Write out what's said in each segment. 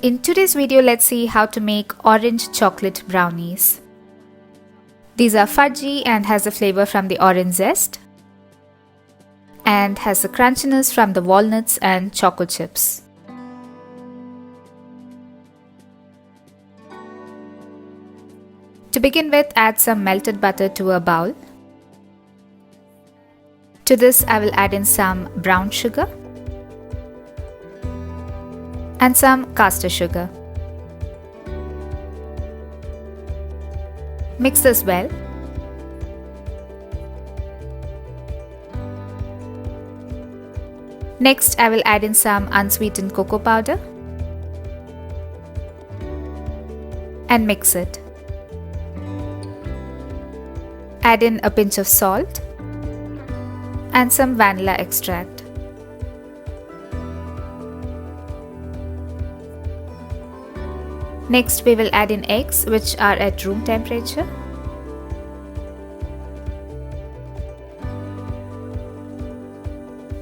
In today's video, let's see how to make orange chocolate brownies. These are fudgy and has the flavor from the orange zest and has the crunchiness from the walnuts and choco chips. To begin with, add some melted butter to a bowl. To this, I will add in some brown sugar and some castor sugar. Mix this well. Next, I will add in some unsweetened cocoa powder and mix it. Add in a pinch of salt and some vanilla extract. Next, we will add in eggs which are at room temperature.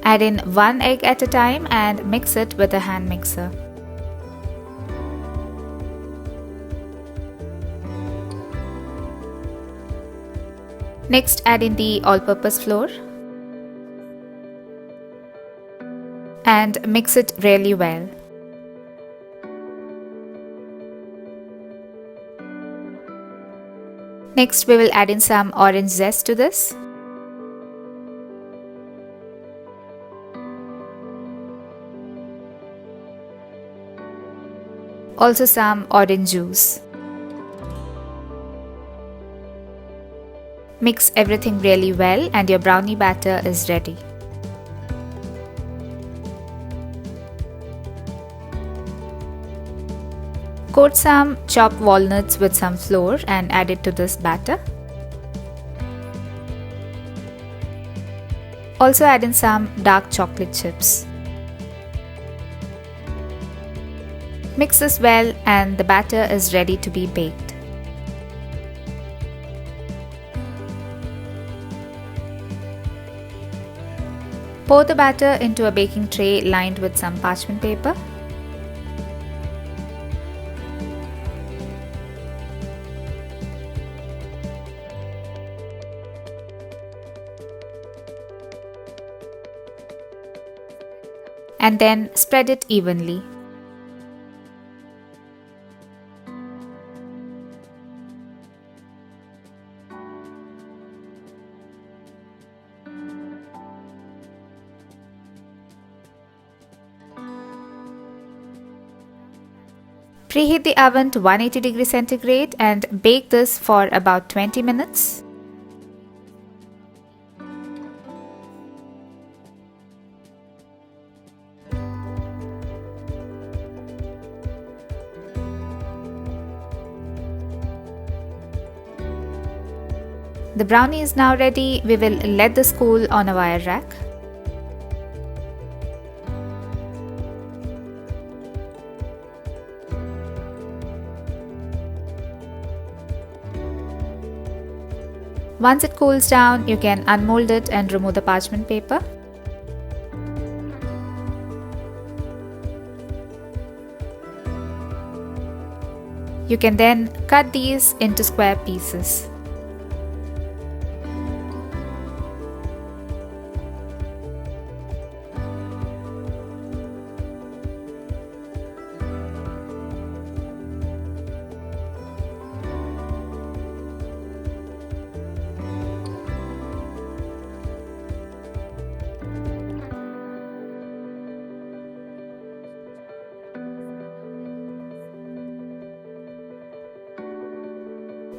Add in one egg at a time and mix it with a hand mixer. Next, add in the all-purpose flour and mix it really well. Next, we will add in some orange zest to this. Also some orange juice. Mix everything really well and your brownie batter is ready. Coat some chopped walnuts with some flour and add it to this batter. Also add in some dark chocolate chips. Mix this well and the batter is ready to be baked. Pour the batter into a baking tray lined with some parchment paper. And then spread it evenly. Preheat the oven to 180 degrees centigrade and bake this for about 20 minutes. The brownie is now ready. We will let this cool on a wire rack. Once it cools down, you can unmold it and remove the parchment paper. You can then cut these into square pieces.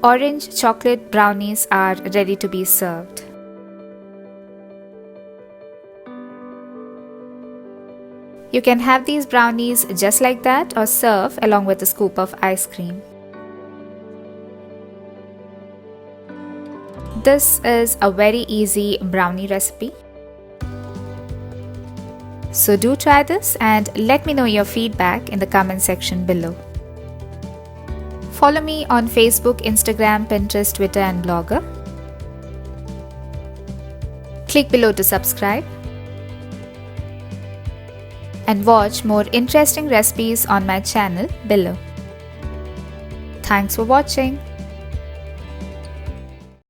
Orange chocolate brownies are ready to be served. You can have these brownies just like that or serve along with a scoop of ice cream. This is a very easy brownie recipe. So do try this and let me know your feedback in the comment section below. Follow me on Facebook, Instagram, Pinterest, Twitter and Blogger. Click below to subscribe. and watch more interesting recipes on my channel below. Thanks for watching.